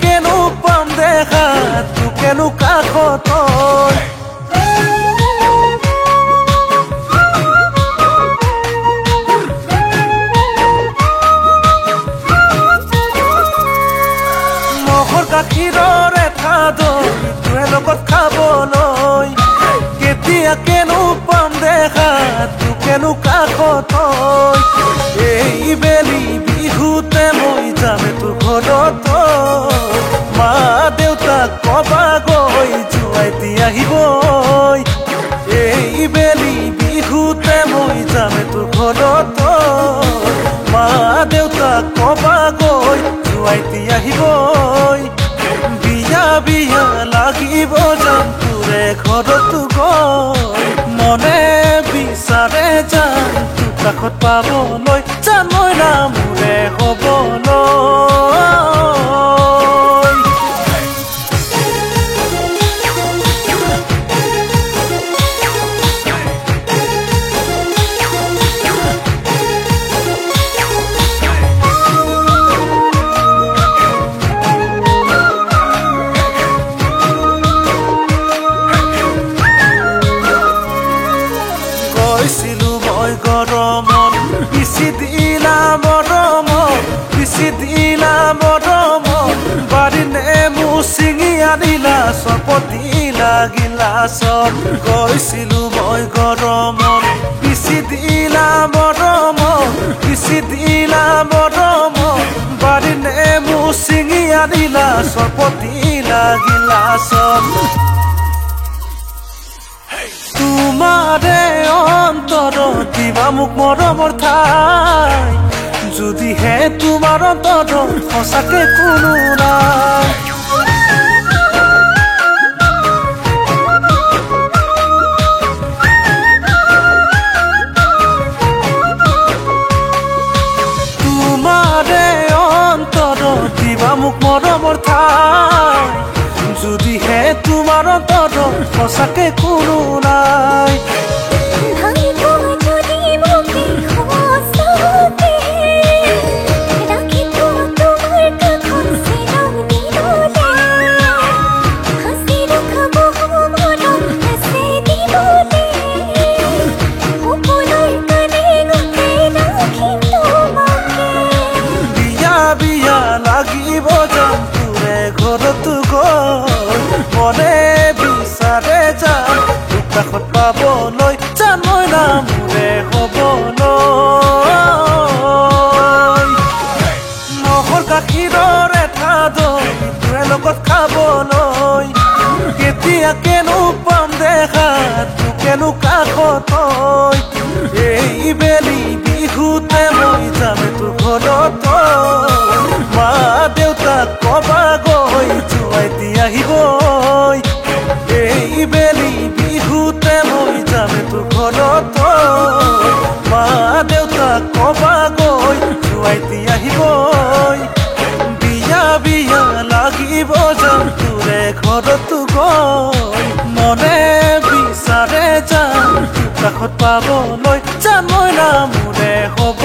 কেনো পাম দেখা তোকেনো কাষত মহৰ গাখীৰৰ এটা দৈ তোৰে লগত খাবলৈ কেতিয়া কেনো পাম দেখা তোকেনো কাষত এই বেলি বিহুতে মই যামে তোৰ ঘৰত মা দেউতাক কবা গৈ জুৱাইতি আহিব এই বেলি বিহুতে মই যামে তোৰ ঘৰত মা দেউতাক কবা গৈ জুৱাইতি আহিব বিয়া বিয়া লাগিব যাম তোৰে ঘৰত গৈ মনে বিচাৰে যাম তোৰ কাষত পাবলৈ জানৈ না মোৰে হ'বলৈ গৰমত পিছি দিলা মৰমত বাৰী নেমু ছিঙি আনিলা চৰবত দিলা গিলাচত গৈছিলো মই গৰমত পিছি দিলা মৰমত বাৰী নেমু ছিঙি আনিলা চৰবত দিলা গিলাচত তোমাৰে অন্তৰত দিবা মোক মৰমৰ ঠাই যদিহে তোমাৰ অন্তৰত সঁচাকে কোনো নাই তোমাৰে অন্তৰত দিবা মোক মৰমৰ ঠাই যদিহে তোমাৰ অন্তৰত সঁচাকে কোনো নাই লাগিব যাম তোৰে ঘৰত গৈ মনে বিচাৰে যাম তোৰ কাষত পাবলৈ জানৈ না মোৰে হ'বলৈ মহৰ গাখীৰৰ এটা দৈ তোৰে লগত খাবলৈ কেতিয়া কেনো পাম দেখা তোকেনো কাষত এই বেলি বিহুতে মই যামে তোৰ ঘৰত মা দেউতাক কবা গৈ জুৱাইতি আহিব এই বেলি বিহুতে মই যামে তোৰ ঘৰত মা দেউতাক কবা গৈ জুৱাইতি আহিব বিয়া বিয়া লাগিব যাম তোৰে ঘৰত গৈ মনে বিচাৰে যাম তোৰ কাষত পাবলৈ জানৈ না মোৰে হ'ব